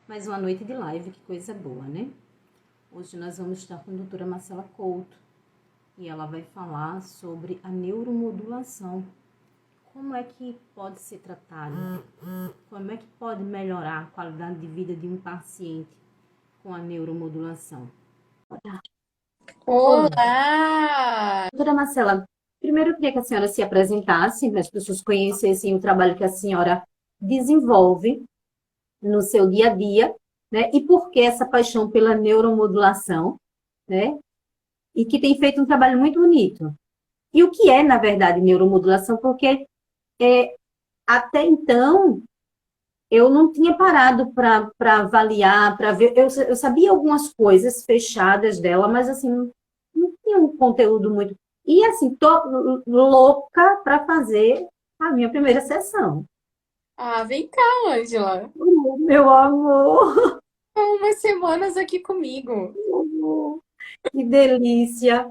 Mais uma noite de live, que coisa boa, né? Hoje nós vamos estar com a doutora Marcela Couto e ela vai falar sobre a neuromodulação. Como é que pode ser tratado? Como é que pode melhorar a qualidade de vida de um paciente com a neuromodulação? Olá, Olá! doutora Marcela. Primeiro eu queria que a senhora se apresentasse, para as pessoas conhecessem o trabalho que a senhora desenvolve no seu dia a dia, né? E por que essa paixão pela neuromodulação, né? E que tem feito um trabalho muito bonito. E o que é, na verdade, neuromodulação? Porque até então eu não tinha parado para avaliar, para ver. Eu sabia algumas coisas fechadas dela, mas assim, não tinha um conteúdo muito. E assim, tô louca para fazer a minha primeira sessão. Ah, vem cá, Ângela. Meu amor, Há umas semanas aqui comigo. que delícia!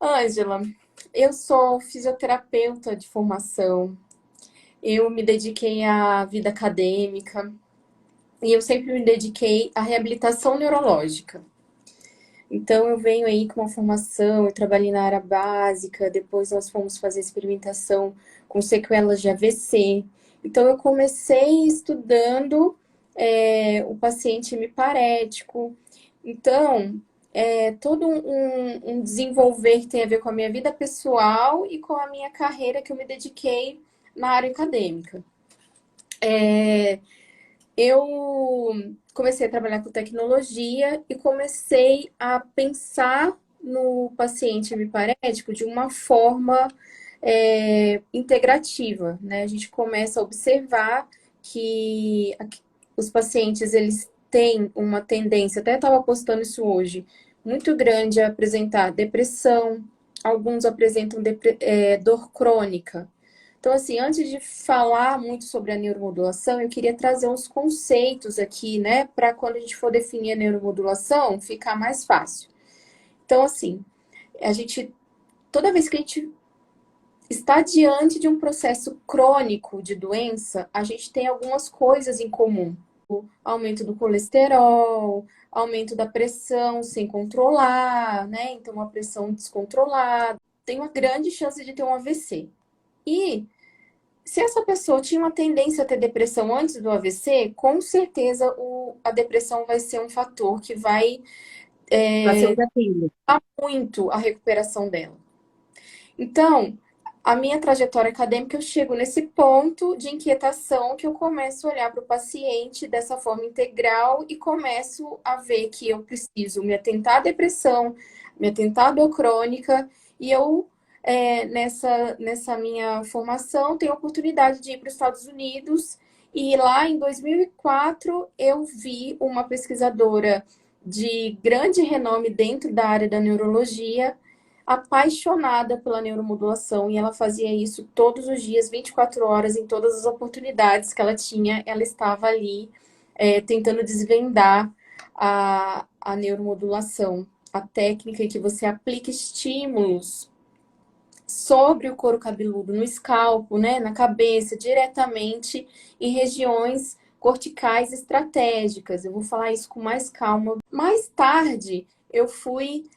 Ângela, eu sou fisioterapeuta de formação. Eu me dediquei à vida acadêmica e eu sempre me dediquei à reabilitação neurológica. Então, eu venho aí com uma formação, eu trabalhei na área básica, depois nós fomos fazer experimentação com sequelas de AVC. Então, eu comecei estudando o paciente hemiparético. Então, todo um desenvolver que tem a ver com a minha vida pessoal e com a minha carreira que eu me dediquei na área acadêmica. Eu comecei a trabalhar com tecnologia e comecei a pensar no paciente hemiparético de uma forma integrativa, né? A gente começa a observar que os pacientes eles têm uma tendência, até estava postando isso hoje, muito grande a apresentar depressão, alguns apresentam dor crônica. Então, assim, antes de falar muito sobre a neuromodulação, eu queria trazer uns conceitos aqui, né, para quando a gente for definir a neuromodulação, ficar mais fácil. Então, assim, a gente, toda vez que a gente está diante de um processo crônico de doença, a gente tem algumas coisas em comum. O aumento do colesterol, aumento da pressão sem controlar, né? Então, uma pressão descontrolada, tem uma grande chance de ter um AVC. E se essa pessoa tinha uma tendência a ter depressão antes do AVC, com certeza a depressão vai ser um fator que vai Vai ser um gatilho. muito a recuperação dela. Então, a minha trajetória acadêmica, eu chego nesse ponto de inquietação que eu começo a olhar para o paciente dessa forma integral e começo a ver que eu preciso me atentar à depressão, me atentar à dor crônica, e eu, nessa minha formação, tenho a oportunidade de ir para os Estados Unidos, e lá em 2004 eu vi uma pesquisadora de grande renome dentro da área da neurologia, apaixonada pela neuromodulação, e ela fazia isso todos os dias, 24 horas, em todas as oportunidades que ela tinha, ela estava ali tentando desvendar a neuromodulação, a técnica em que você aplica estímulos sobre o couro cabeludo, no escalpo, né, na cabeça, diretamente em regiões corticais estratégicas. Eu vou falar isso com mais calma. Mais tarde, eu fui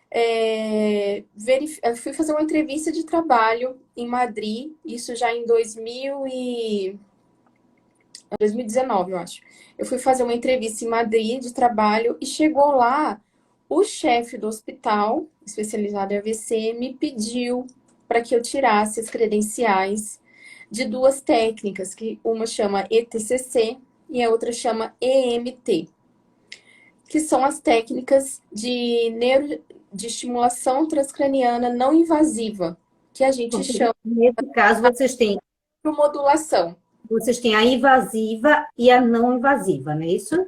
fazer uma entrevista de trabalho em Madrid, isso já em 2019, eu acho. Eu fui fazer uma entrevista em Madrid de trabalho e chegou lá o chefe do hospital, especializado em AVC, me pediu para que eu tirasse as credenciais de duas técnicas, que uma chama ETCC e a outra chama EMT, que são as técnicas de estimulação transcraniana não invasiva, que a gente chama Nesse caso, de modulação. vocês têm a invasiva e a não invasiva, não é isso?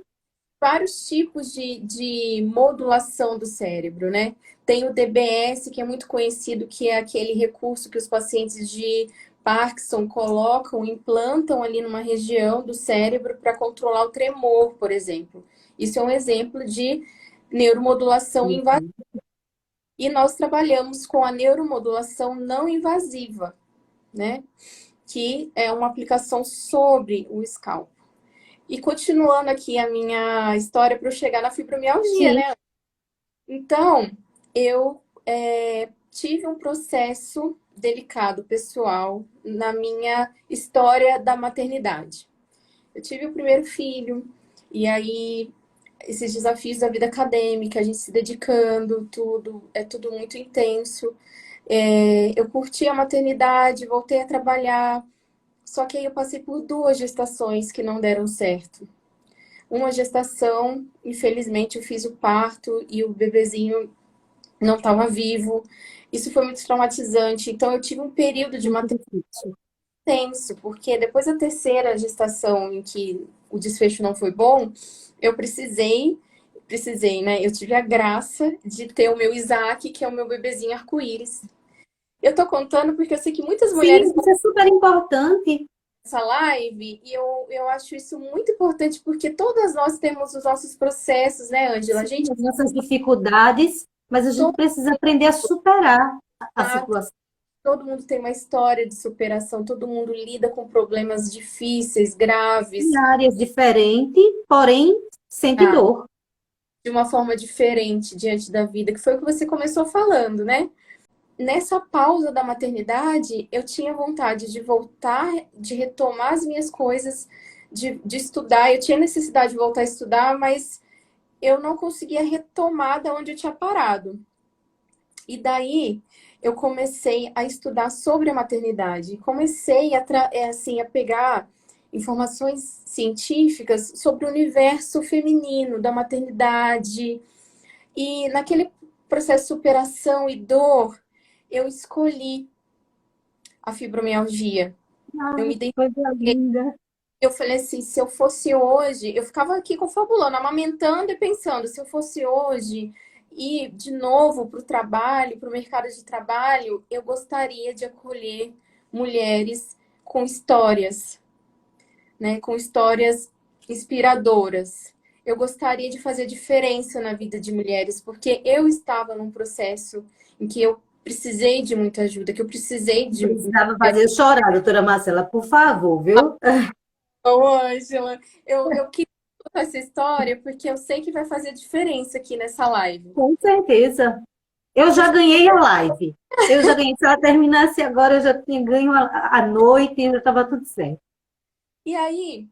Vários tipos de modulação do cérebro, né? Tem o DBS, que é muito conhecido, que é aquele recurso que os pacientes de Parkinson colocam, implantam ali numa região do cérebro para controlar o tremor, por exemplo. Isso é um exemplo de neuromodulação invasiva. E nós trabalhamos com a neuromodulação não invasiva, né? Que é uma aplicação sobre o scalp. E continuando aqui a minha história para eu chegar na fibromialgia, Sim. né? Então, eu tive um processo delicado, pessoal, na minha história da maternidade. Eu tive o primeiro filho, e aí esses desafios da vida acadêmica, a gente se dedicando, tudo, é tudo muito intenso. Eu curti a maternidade, voltei a trabalhar, só que aí eu passei por 2 gestações que não deram certo. Uma gestação, infelizmente, eu fiz o parto e o bebezinho não estava vivo. Isso foi muito traumatizante. Então, eu tive um período de Muito maternidade difícil. tenso, porque depois da terceira gestação, em que o desfecho não foi bom, eu precisei, né? Eu tive a graça de ter o meu Isaac, que é o meu bebezinho arco-íris. Eu tô contando porque eu sei que muitas mulheres Sim, isso é super importante. essa live, e eu acho isso muito importante porque todas nós temos os nossos processos, né, Ângela? A Sim, gente as nossas dificuldades, mas a gente precisa aprender a superar a situação. todo mundo tem uma história de superação, todo mundo lida com problemas difíceis, Em graves, áreas diferentes, porém, sempre tá? dor. De uma forma diferente diante da vida, que foi o que você começou falando, né? Nessa pausa da maternidade, eu tinha vontade de voltar, de retomar as minhas coisas, de estudar. Eu tinha necessidade de voltar a estudar, mas eu não conseguia retomar da onde eu tinha parado. E daí eu comecei a estudar sobre a maternidade. Comecei assim, a pegar informações científicas sobre o universo feminino da maternidade. E naquele processo de superação e dor, eu escolhi a fibromialgia. Eu Ai, me que identifiquei. coisa linda. Eu falei assim, se eu fosse hoje, eu ficava aqui confabulando, amamentando e pensando, se eu fosse hoje ir de novo para o trabalho, para o mercado de trabalho, eu gostaria de acolher mulheres com histórias, né, com histórias inspiradoras. Eu gostaria de fazer diferença na vida de mulheres, porque eu estava num processo em que eu precisei de muita ajuda, que eu precisei de. Precisava fazer eu chorar, doutora Marcela, por favor, viu? Ô, Ângela, eu queria contar essa história porque eu sei que vai fazer diferença aqui nessa live. Com certeza. Eu Deixa eu já te... ganhei a live. Eu já ganhei. Se ela terminasse agora, eu já tinha ganho a noite e já estava tudo certo. E aí,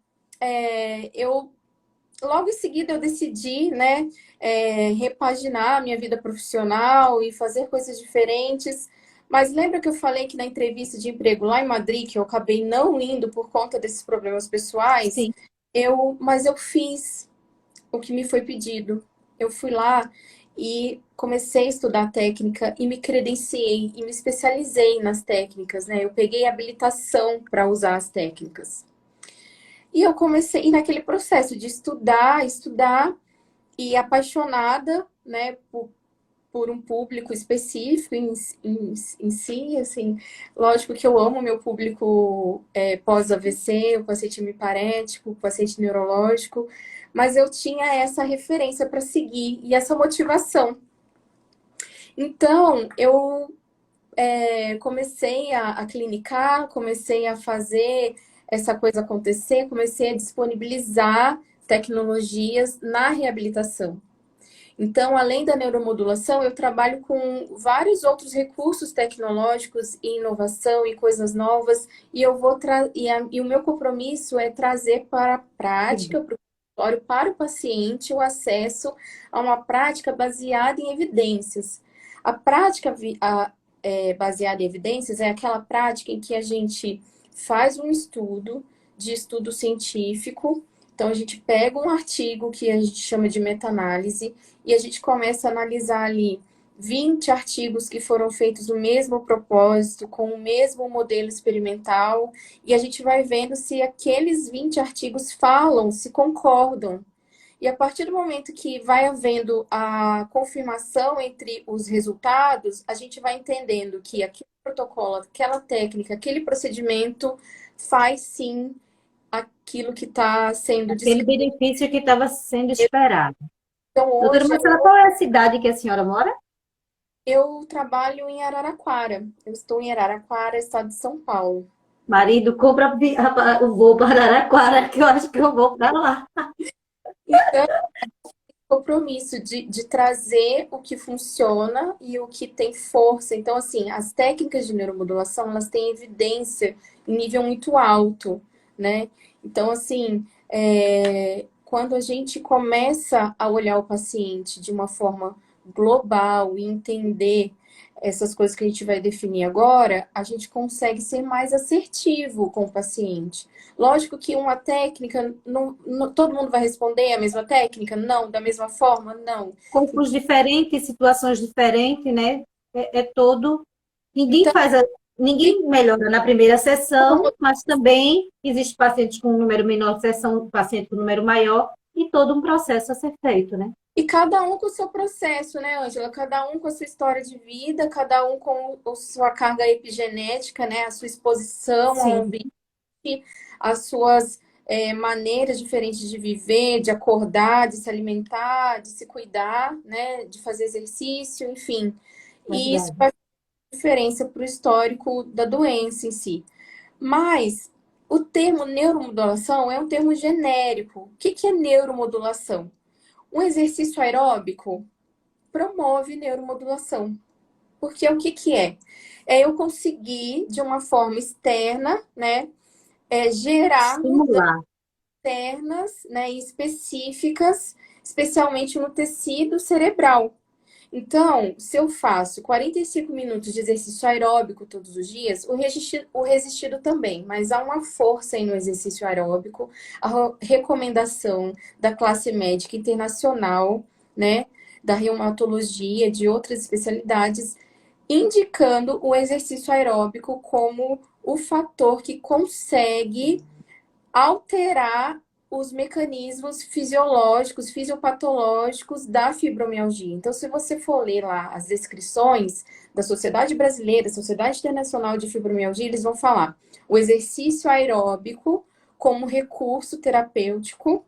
eu logo em seguida eu decidi, né, repaginar a minha vida profissional e fazer coisas diferentes. Mas lembra que eu falei que na entrevista de emprego lá em Madrid, que eu acabei não indo por conta desses problemas pessoais? Sim. Mas eu fiz o que me foi pedido. Eu fui lá e comecei a estudar técnica e me credenciei e me especializei nas técnicas, né? Eu peguei habilitação para usar as técnicas. E eu comecei e naquele processo de estudar, estudar e apaixonada, né, por um público específico em si, assim, lógico que eu amo o meu público pós-AVC, o paciente hemiparético, o paciente neurológico, mas eu tinha essa referência para seguir e essa motivação. Então, eu comecei a clinicar, comecei a fazer essa coisa acontecer, comecei a disponibilizar tecnologias na reabilitação. Então, além da neuromodulação, eu trabalho com vários outros recursos tecnológicos e inovação e coisas novas, e eu vou e o meu compromisso é trazer para a prática, para o consultório, para o paciente, o acesso a uma prática baseada em evidências. A prática baseada em evidências é aquela prática em que a gente faz um estudo de estudo científico. Então, a gente pega um artigo que a gente chama de meta-análise e a gente começa a analisar ali 20 artigos que foram feitos no mesmo propósito, com o mesmo modelo experimental, e a gente vai vendo se aqueles 20 artigos falam, se concordam. E a partir do momento que vai havendo a confirmação entre os resultados, a gente vai entendendo que aquele protocolo, aquela técnica, aquele procedimento faz sim aquilo que está sendo Aquele descrito. benefício que estava sendo esperado. Então, Doutora hoje Marcela, qual é a cidade que a senhora mora? eu trabalho em Araraquara. Eu estou em Araraquara, estado de São Paulo. Marido, compra o voo para Araraquara, que eu acho que eu vou para lá. Então, compromisso de trazer o que funciona e o que tem força. Então, assim, as técnicas de neuromodulação, elas têm evidência em nível muito alto, né? Então, assim, quando a gente começa a olhar o paciente de uma forma global e entender essas coisas que a gente vai definir agora, a gente consegue ser mais assertivo com o paciente. Lógico que uma técnica, todo mundo vai responder a mesma técnica? Não. Da mesma forma? Não. Corpos diferentes, situações diferentes, né? É todo. Ninguém Então, faz ninguém melhora na primeira sessão, mas também existe pacientes com um número menor de sessão, paciente com um número maior, e todo um processo a ser feito, né? e cada um com o seu processo, né, Ângela? Cada um com a sua história de vida, cada um com a sua carga epigenética, né? A sua exposição ao Sim, ambiente, as suas maneiras diferentes de viver, de acordar, de se alimentar, de se cuidar, né? De fazer exercício, enfim. E isso verdade. faz diferença para o histórico da doença em si. Mas o termo neuromodulação é um termo genérico. O que é neuromodulação? Um exercício aeróbico promove neuromodulação. Porque o que é? É eu conseguir, de uma forma externa, né, gerar mudanças Estimular. internas, né, específicas, especialmente no tecido cerebral. Então, se eu faço 45 minutos de exercício aeróbico todos os dias, o resistido também, mas há uma força aí no exercício aeróbico, a recomendação da classe médica internacional, né, da reumatologia, de outras especialidades, indicando o exercício aeróbico como o fator que consegue alterar os mecanismos fisiológicos, fisiopatológicos da fibromialgia. Então, se você for ler lá as descrições da Sociedade Brasileira, Sociedade Internacional de Fibromialgia, eles vão falar o exercício aeróbico como recurso terapêutico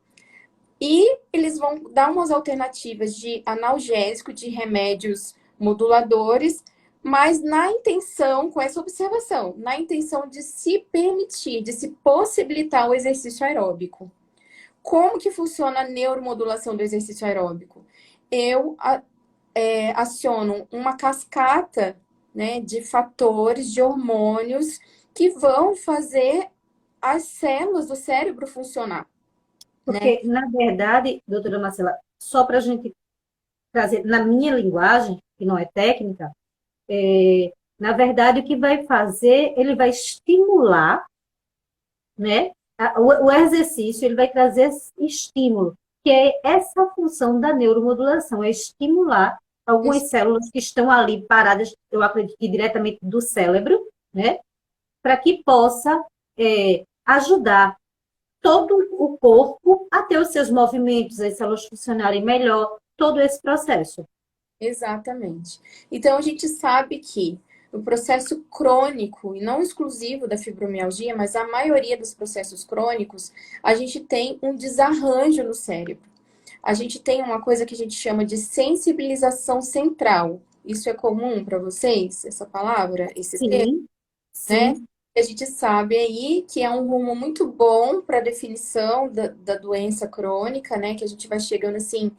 e eles vão dar umas alternativas de analgésico, de remédios moduladores, mas na intenção, com essa observação, na intenção de se permitir, de se possibilitar o exercício aeróbico. Como que funciona a neuromodulação do exercício aeróbico? Eu aciono uma cascata, né, de fatores, de hormônios que vão fazer as células do cérebro funcionar, né? Porque, na verdade, doutora Marcela, só para a gente trazer na minha linguagem, que não é técnica, na verdade, o que vai fazer, ele vai estimular, né? O exercício, ele vai trazer estímulo, que é essa função da neuromodulação, é estimular algumas células que estão ali paradas, eu acredito que diretamente do cérebro, né? Para que possa ajudar todo o corpo a ter os seus movimentos, as células funcionarem melhor, todo esse processo. Exatamente. Então, a gente sabe que no processo crônico, e não exclusivo da fibromialgia, mas a maioria dos processos crônicos, a gente tem um desarranjo no cérebro. A gente tem uma coisa que a gente chama de sensibilização central. Isso é comum para vocês, essa palavra, esse termo, Sim, né? sim. A gente sabe aí que é um rumo muito bom para a definição da doença crônica, né? Que a gente vai chegando assim,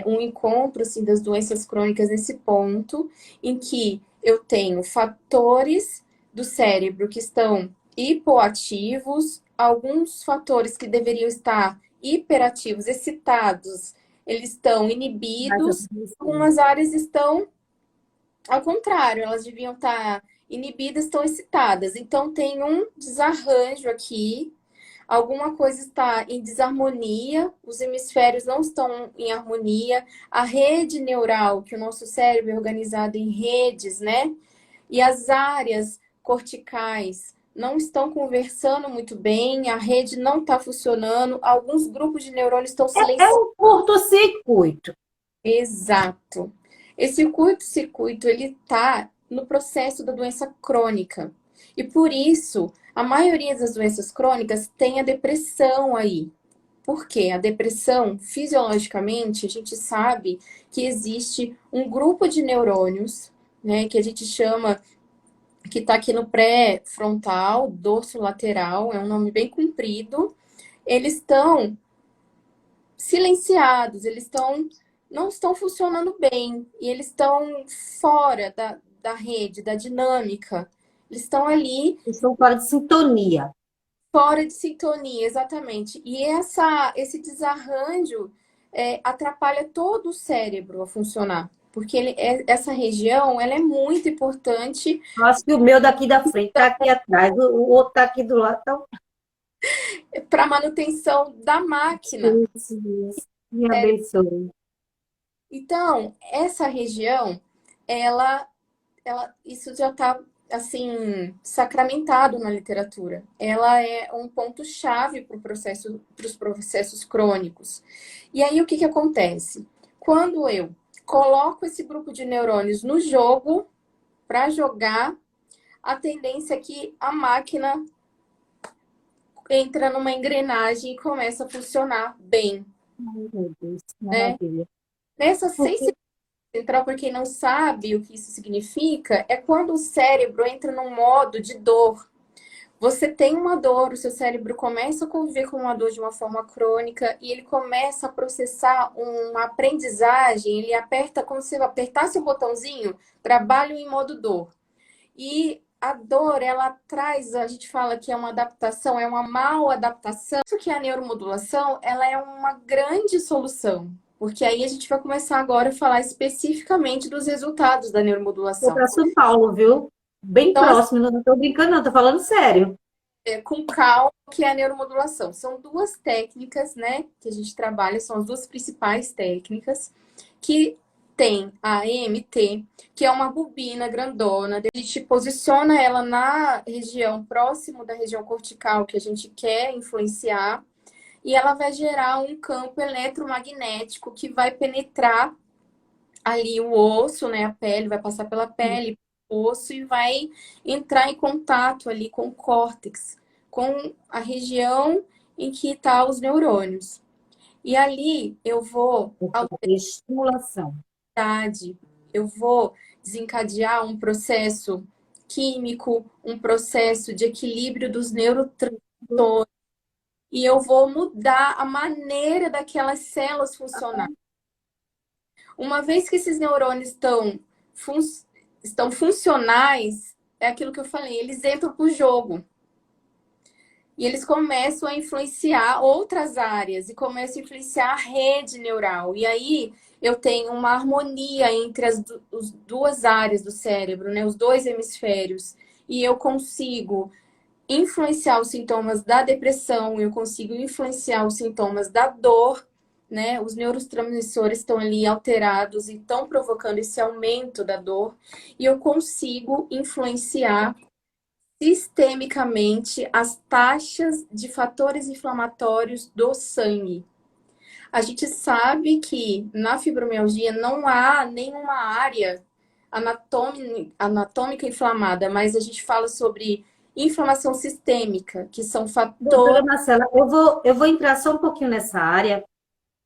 um encontro assim, das doenças crônicas nesse ponto, em que eu tenho fatores do cérebro que estão hipoativos, alguns fatores que deveriam estar hiperativos, excitados, eles estão Mais ou inibidos, menos assim. algumas áreas estão ao contrário, elas deviam estar inibidas, estão excitadas. Então tem um desarranjo aqui, alguma coisa está em desarmonia, os hemisférios não estão em harmonia, a rede neural, que o nosso cérebro é organizado em redes, né? E as áreas corticais não estão conversando muito bem, a rede não está funcionando, alguns grupos de neurônios estão É silenciados. um curto-circuito. Exato. Esse curto-circuito, ele está no processo da doença crônica. E por isso, a maioria das doenças crônicas tem a depressão aí. Por quê? A depressão, fisiologicamente, a gente sabe que existe um grupo de neurônios, né, que a gente chama que está aqui no pré-frontal, dorso lateral, é um nome bem comprido. Eles estão silenciados, não estão funcionando bem, e eles estão fora da rede, da dinâmica. Eles estão ali Estão fora de sintonia. fora de sintonia, exatamente. E esse desarranjo atrapalha todo o cérebro a funcionar. Porque essa região ela é muito importante Eu acho que o meu daqui da frente está aqui atrás, o outro está aqui do lado. Então, para a manutenção da máquina. Jesus, me abençoe. Então, essa região, ela, isso já está assim sacramentado na literatura. Ela é um ponto-chave para os processos crônicos. E aí o que acontece? Quando eu coloco esse grupo de neurônios no jogo para jogar, a tendência é que a máquina entra numa engrenagem e começa a funcionar bem, Ai, meu Deus, que né? maravilha. Nessa Porque sensibilidade central, para quem não sabe o que isso significa, é quando o cérebro entra num modo de dor. Você tem uma dor, o seu cérebro começa a conviver com uma dor de uma forma crônica e ele começa a processar uma aprendizagem, ele aperta, como se apertasse o botãozinho, trabalho em modo dor. E a dor, ela traz, a gente fala que é uma adaptação, é uma mal adaptação. Isso que a neuromodulação, ela é uma grande solução. Porque aí a gente vai começar agora a falar especificamente dos resultados da vou neuromodulação. para São Paulo, viu? Bem Então, assim, próximo, não estou brincando, não, estou falando sério. com calma, o que é a neuromodulação? São duas técnicas, né, que a gente trabalha, são as duas principais técnicas, que tem a EMT, que é uma bobina grandona, a gente posiciona ela na região próximo da região cortical que a gente quer influenciar, e ela vai gerar um campo eletromagnético que vai penetrar ali o osso, né, a pele, vai passar pela pele, o osso e vai entrar em contato ali com o córtex, com a região em que estão tá os neurônios. E ali eu vou Estimulação. eu vou desencadear um processo químico, um processo de equilíbrio dos neurotransmissores, e eu vou mudar a maneira daquelas células funcionar. Uma vez que esses neurônios fun estão funcionais, é aquilo que eu falei, eles entram para o jogo. E eles começam a influenciar outras áreas e começam a influenciar a rede neural. E aí eu tenho uma harmonia entre as duas áreas do cérebro, né? Os dois hemisférios. E eu consigo influenciar os sintomas da depressão, eu consigo influenciar os sintomas da dor, né? Os neurotransmissores estão ali alterados e estão provocando esse aumento da dor. E eu consigo influenciar sistemicamente as taxas de fatores inflamatórios do sangue. A gente sabe que na fibromialgia não há nenhuma área anatômica inflamada, mas a gente fala sobre inflamação sistêmica, que são Doutora fatores. Marcela, eu vou entrar só um pouquinho nessa área.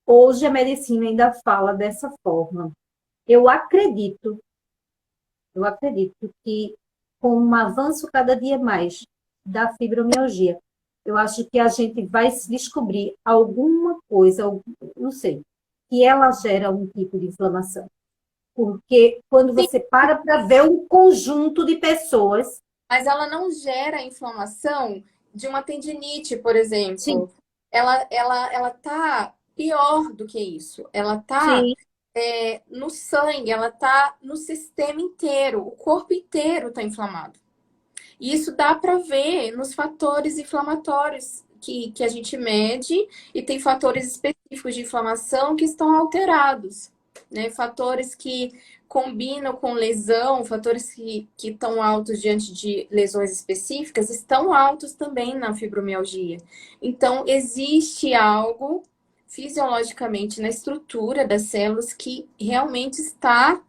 Hoje a medicina ainda fala dessa forma. Eu acredito, eu acredito que com um avanço cada dia mais da fibromialgia, eu acho que a gente vai se descobrir alguma coisa, não sei, que ela gera um tipo de inflamação. Porque quando Sim, você para ver um conjunto de pessoas, mas ela não gera inflamação de uma tendinite, por sim, exemplo. Ela tá pior do que isso. Ela tá sim, no sangue, ela tá no sistema inteiro. O corpo inteiro está inflamado. E isso dá para ver nos fatores inflamatórios que a gente mede, e tem fatores específicos de inflamação que estão alterados, né? Fatores que combinam com lesão, fatores que estão altos diante de lesões específicas, estão altos também na fibromialgia. Então, existe algo fisiologicamente na estrutura das células que realmente está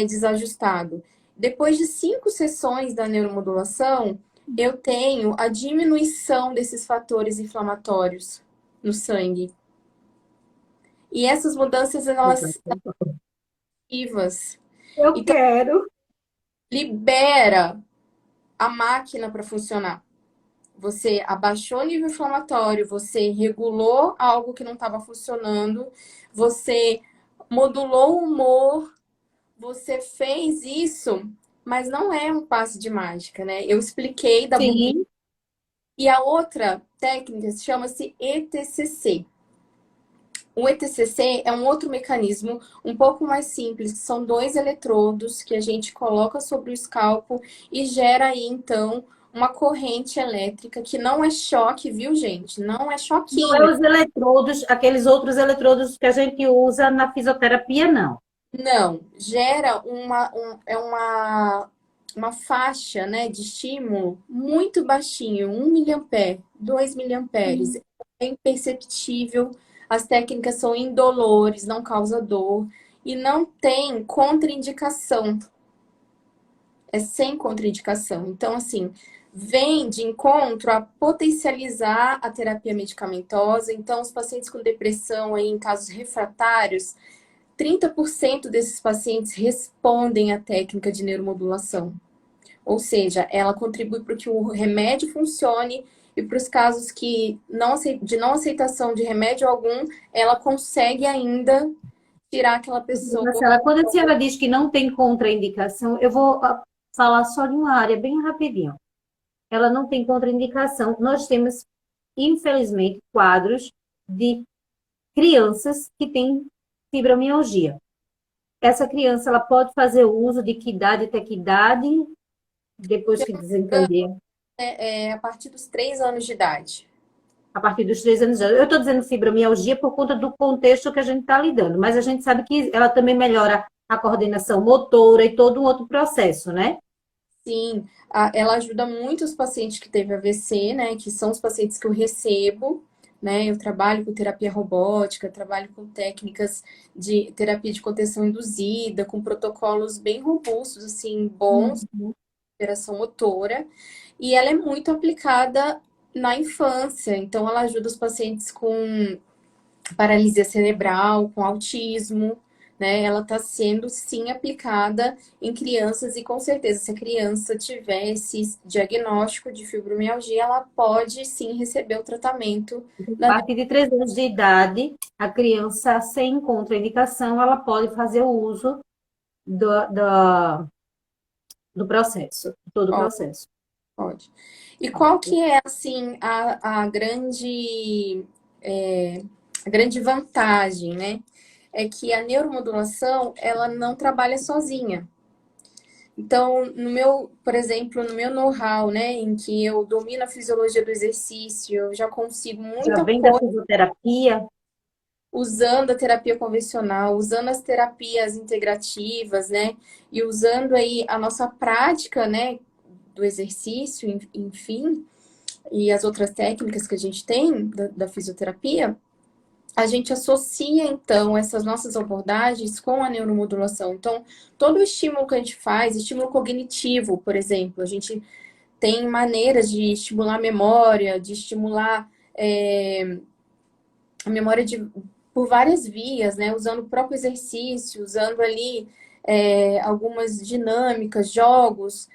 desajustado. Depois de 5 sessões da neuromodulação, eu tenho a diminuição desses fatores inflamatórios no sangue. E essas mudanças, elas são ativas. eu Então, quero. libera. a máquina para funcionar. Você abaixou o nível inflamatório, você regulou algo que não estava funcionando, você modulou o humor, você fez isso, mas não é um passe de mágica, né? Eu expliquei da bobina. Sim, E a outra técnica chama-se ETCC. O ETCC é um outro mecanismo um pouco mais simples, que são dois eletrodos que a gente coloca sobre o escalpo e gera aí, então, uma corrente elétrica que não é choque, viu, gente? Não é não choquinho. é os eletrodos, aqueles outros eletrodos que a gente usa na fisioterapia, não. Não, gera uma faixa, né, de estímulo muito baixinho, 1 mA, 2 mA. É imperceptível, as técnicas são indolores, não causa dor e não tem contraindicação, é sem contraindicação. Então, assim, vem de encontro a potencializar a terapia medicamentosa. Então, os pacientes com depressão aí, em casos refratários, 30% desses pacientes respondem à técnica de neuromodulação. Ou seja, ela contribui para que o remédio funcione e para os casos de não aceitação de remédio algum, ela consegue ainda tirar aquela pessoa. Marcela, quando a senhora diz que não tem contraindicação, eu vou falar só de uma área bem rapidinho. Ela não tem contraindicação. Nós temos, infelizmente, quadros de crianças que têm fibromialgia. Essa criança, ela pode fazer uso de que idade até que idade, depois que desencadeia? A partir dos 3 anos de idade. A partir dos 3 anos. Eu estou dizendo fibromialgia por conta do contexto que a gente está lidando, mas a gente sabe que ela também melhora a coordenação motora e todo um outro processo, né? Sim, ela ajuda muito os pacientes que teve AVC, né? Que são os pacientes que eu recebo, né? Eu trabalho com terapia robótica, trabalho com técnicas de terapia de contenção induzida, com protocolos bem robustos, assim, bons, de Uhum. recuperação motora. E ela é muito aplicada na infância, então ela ajuda os pacientes com paralisia cerebral, com autismo, né? Ela está sendo sim aplicada em crianças e com certeza, se a criança tiver esse diagnóstico de fibromialgia, ela pode sim receber o tratamento A da partir de 3 anos de idade, a criança sem contraindicação, ela pode fazer o uso do processo, todo o neurose. processo. Pode. E qual que é assim é, a grande vantagem, né? É que a neuromodulação ela não trabalha sozinha. Então, por exemplo, no meu know-how, né, em que eu domino a fisiologia do exercício, eu já consigo Já muita vem da coisa fisioterapia, usando a terapia convencional, usando as terapias integrativas, né, e usando aí a nossa prática, né, do exercício, enfim, e as outras técnicas que a gente tem da fisioterapia, a gente associa, então, essas nossas abordagens com a neuromodulação. Então, todo o estímulo que a gente faz, estímulo cognitivo, por exemplo, a gente tem maneiras de estimular a memória, de estimular a memória por várias vias, né? Usando o próprio exercício, usando ali algumas dinâmicas, jogos.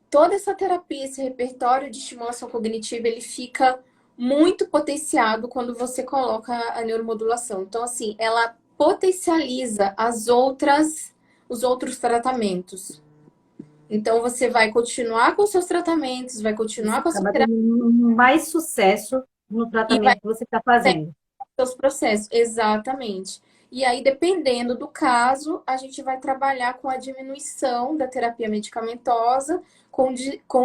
Toda essa terapia, esse repertório de estimulação cognitiva, ele fica muito potenciado quando você coloca a neuromodulação. Então, assim, ela potencializa os outros tratamentos. Então, você vai continuar com seus tratamentos, vai continuar você com a sua acaba terapia tendo mais sucesso no e vai tratamento que você está ter fazendo. seus processos. Exatamente. E aí, dependendo do caso, a gente vai trabalhar com a diminuição da terapia medicamentosa, com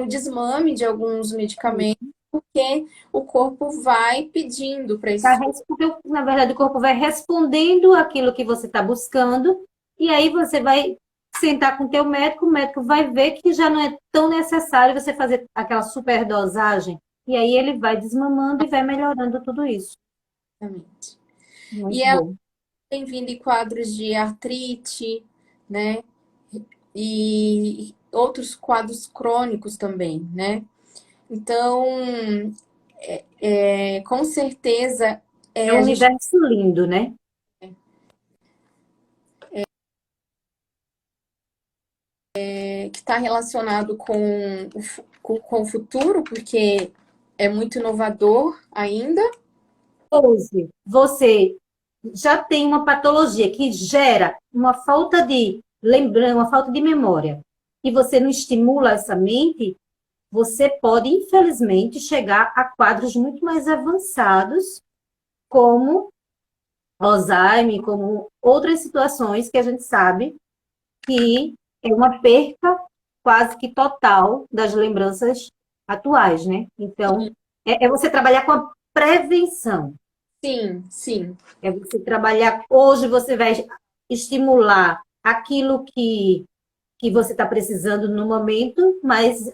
o desmame de alguns medicamentos, porque o corpo vai pedindo para esses. Porque, na verdade, o corpo vai respondendo aquilo que você está buscando, e aí você vai sentar com o teu médico, o médico vai ver que já não é tão necessário você fazer aquela superdosagem, e aí ele vai desmamando e vai melhorando tudo isso. Exatamente. E Muito ela bom. tem vindo em quadros de artrite, né? E outros quadros crônicos também, né? Então, com certeza, É um a gente universo lindo, né? que está relacionado com o futuro, porque é muito inovador ainda. Hoje, você já tem uma patologia que gera uma falta de lembrança, uma falta de memória, e você não estimula essa mente, você pode, infelizmente, chegar a quadros muito mais avançados, como Alzheimer, como outras situações que a gente sabe que é uma perca quase que total das lembranças atuais, né? Então, é você trabalhar com a prevenção. Sim, sim. É você trabalhar. Hoje você vai estimular aquilo que você está precisando no momento, mas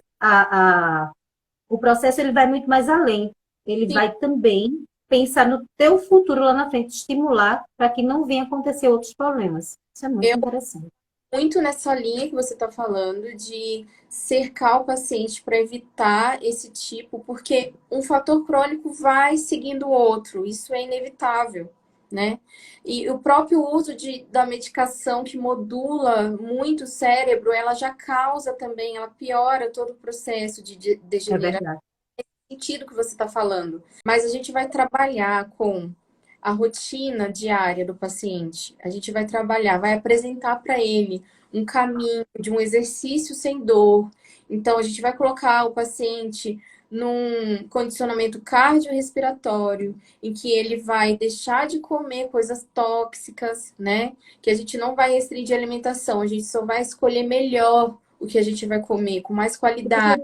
o processo ele vai muito mais além. Ele Sim, vai também pensar no teu futuro lá na frente, estimular para que não venha acontecer outros problemas. Isso é muito eu interessante. muito nessa linha que você está falando de cercar o paciente para evitar esse tipo, porque um fator crônico vai seguindo o outro, isso é inevitável, né? E o próprio uso da medicação que modula muito o cérebro, ela já causa também, ela piora todo o processo de É degeneração, verdade. sentido que você está falando. Mas a gente vai trabalhar com a rotina diária do paciente. A gente vai trabalhar, vai apresentar para ele um caminho de um exercício sem dor. Então, a gente vai colocar o paciente num condicionamento cardiorrespiratório, em que ele vai deixar de comer coisas tóxicas, né? Que a gente não vai restringir a alimentação, a gente só vai escolher melhor o que a gente vai comer, com mais qualidade.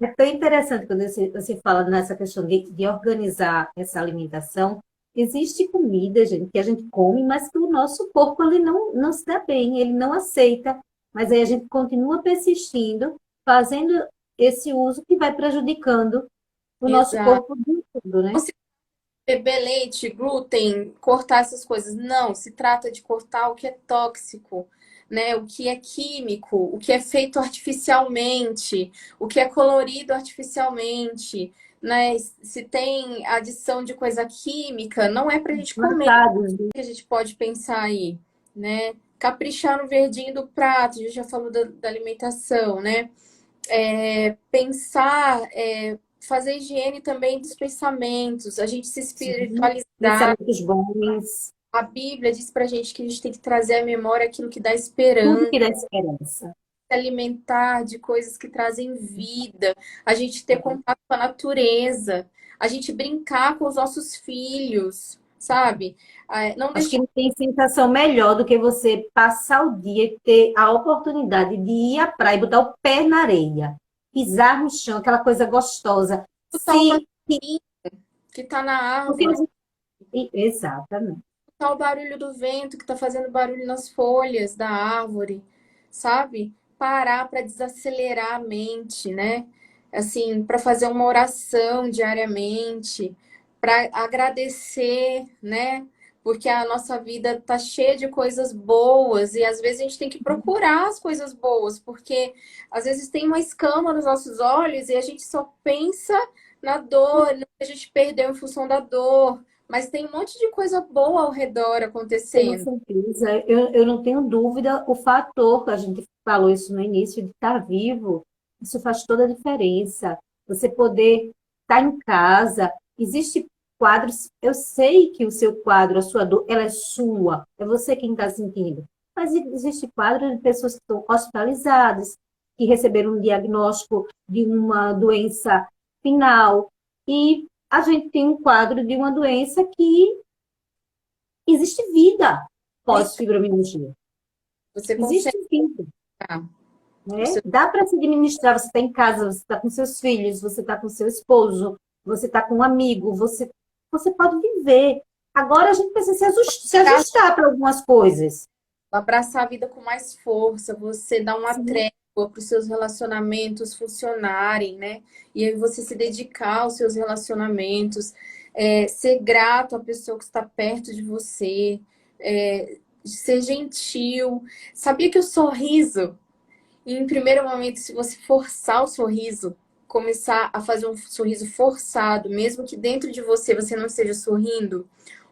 É tão interessante quando você fala nessa questão de organizar essa alimentação. Existe comida, gente, que a gente come, mas que o nosso corpo ele não se dá bem, ele não aceita. Mas aí a gente continua persistindo, fazendo esse uso que vai prejudicando o nosso Exato. corpo de tudo, Não né? se beber leite, glúten, cortar essas coisas. Não, se trata de cortar o que é tóxico, né? O que é químico, o que é feito artificialmente, o que é colorido artificialmente, né? Se tem adição de coisa química, não é pra gente comer. Marcados. O que a gente pode pensar aí, né? Caprichar no verdinho do prato, a gente já falou da alimentação, né? Pensar, fazer higiene também dos pensamentos, a gente se Sim, espiritualizar. pensamentos bons, A Bíblia diz pra gente que a gente tem que trazer à memória aquilo que dá tudo esperança, que dá esperança. se alimentar de coisas que trazem vida, a gente ter contato com a natureza, a gente brincar com os nossos filhos, sabe? Não Acho que deixar não tem sensação melhor do que você passar o dia e ter a oportunidade de ir à praia e botar o pé na areia, pisar no chão, aquela coisa gostosa. de escutar o Se, passarinho que tá na porque árvore, exatamente. escutar o barulho do vento que tá fazendo barulho nas folhas da árvore, sabe? Parar para desacelerar a mente, né? Assim, para fazer uma oração diariamente, para agradecer, né? Porque a nossa vida tá cheia de coisas boas e às vezes a gente tem que procurar as coisas boas, porque às vezes tem uma escama nos nossos olhos e a gente só pensa na dor, no que a gente perdeu em função da dor, mas tem um monte de coisa boa ao redor Com acontecendo. certeza. Eu não tenho dúvida, o fator, que a gente falou isso no início, de estar vivo, isso faz toda a diferença. Você poder estar em casa, existe quadros, eu sei que o seu quadro, a sua dor, ela é sua, é você quem está sentindo. Mas existe quadro de pessoas que estão hospitalizadas, que receberam um diagnóstico de uma doença final, e a gente tem um quadro de uma doença que existe vida Isso, pós-fibromialgia. você consegue. Existe vida, né? Dá para se administrar. Você está em casa, você está com seus filhos, você está com seu esposo, você está com um amigo, você pode viver. Agora a gente precisa se ajustar para algumas coisas. Abraçar a vida com mais força, você dar uma Sim, trégua para os seus relacionamentos funcionarem, né? E aí você se dedicar aos seus relacionamentos, ser grato à pessoa que está perto de você, ser gentil. Sabia que o sorriso, em primeiro momento, se você forçar o sorriso, começar a fazer um sorriso forçado, mesmo que dentro de você não esteja sorrindo,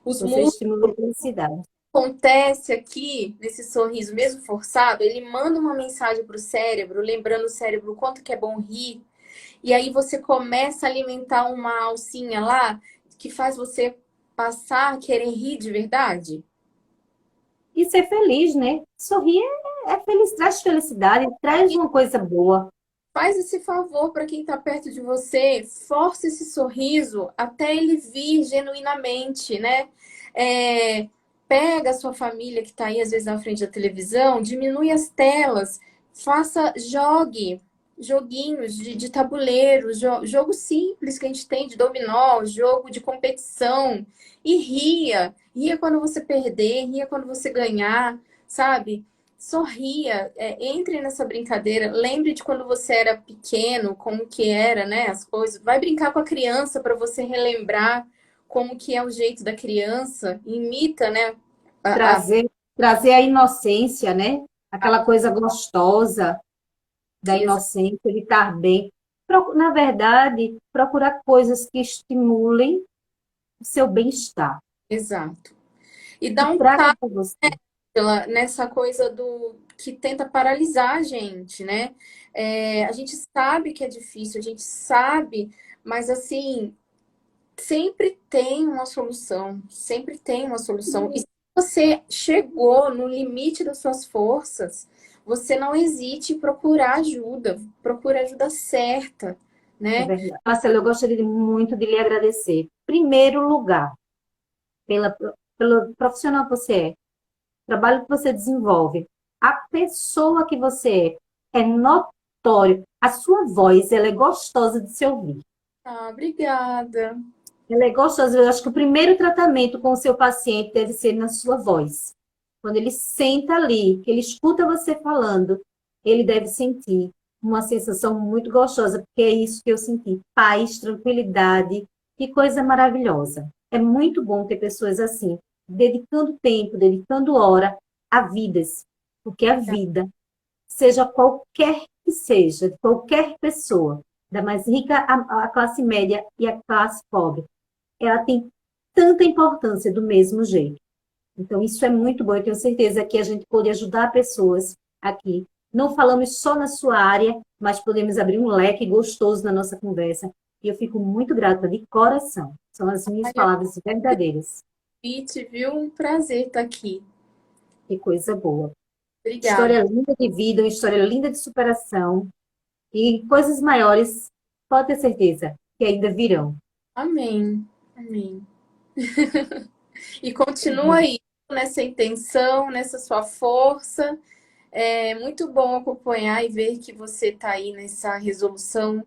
os você músculos estimula a felicidade. acontece aqui, nesse sorriso mesmo forçado, ele manda uma mensagem para o cérebro, lembrando o cérebro o quanto que é bom rir. E aí você começa a alimentar uma alcinha lá que faz você passar a querer rir de verdade. E ser feliz, né? Sorrir é feliz, traz felicidade, traz E uma coisa boa. faz esse favor para quem está perto de você, força esse sorriso até ele vir genuinamente, né? É, pega a sua família que está aí, às vezes, na frente da televisão, diminui as telas, jogue joguinhos de tabuleiro, jogo simples que a gente tem de dominó, jogo de competição, e ria. Ria quando você perder, ria quando você ganhar, sabe? Sorria, entre nessa brincadeira, lembre de quando você era pequeno, como que era, né, as coisas. Vai brincar com a criança para você relembrar como que é o jeito da criança, imita, né, a, a, Trazer a inocência, né? a- Aquela coisa gostosa da inocência, de estar bem. Na verdade, procurar coisas que estimulem o seu bem-estar, exato. E que dá um tragam para você. nessa coisa do que tenta paralisar a gente, né? A gente sabe que é difícil, a gente sabe, mas assim, sempre tem uma solução, sempre tem uma solução. E se você chegou no limite das suas forças, você não hesite em procurar ajuda, procure a ajuda certa, É né? verdade. Marcelo, eu gostaria muito de lhe agradecer. Primeiro lugar, pela, pelo profissional que você é, trabalho que você desenvolve, a pessoa que você é notório. A sua voz, ela é gostosa de se ouvir. Ah, obrigada. Ela é gostosa. Eu acho que o primeiro tratamento com o seu paciente deve ser na sua voz. Quando ele senta ali, que ele escuta você falando, ele deve sentir uma sensação muito gostosa, porque é isso que eu senti. Paz, tranquilidade, que coisa maravilhosa. É muito bom ter pessoas assim, dedicando tempo, dedicando hora a vidas, porque a vida, seja qualquer que seja, de qualquer pessoa, da mais rica à classe média e à classe pobre, ela tem tanta importância do mesmo jeito. Então, isso é muito bom. Eu tenho certeza que a gente pode ajudar pessoas aqui. Não falamos só na sua área, mas podemos abrir um leque gostoso na nossa conversa. E eu fico muito grata de coração. São as minhas Ai, é palavras verdadeiras. convite, viu? Um prazer estar aqui. Que coisa boa. Obrigada. História linda de vida, uma história linda de superação. E coisas maiores, pode ter certeza, que ainda virão. Amém. Amém. E continua aí nessa intenção, nessa sua força. É muito bom acompanhar e ver que você está aí nessa resolução,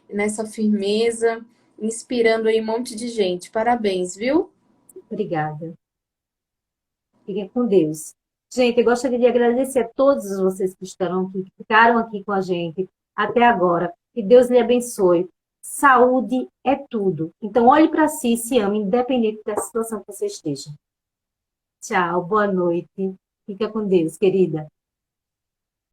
nessa firmeza, inspirando aí um monte de gente. Parabéns, viu? Obrigada. Fiquem com Deus. Gente, eu gostaria de agradecer a todos vocês que estão aqui, que ficaram aqui com a gente até agora. Que Deus lhe abençoe. Saúde é tudo. Então, olhe para si e se ame, independente da situação que você esteja. Tchau, boa noite. Fica com Deus, querida.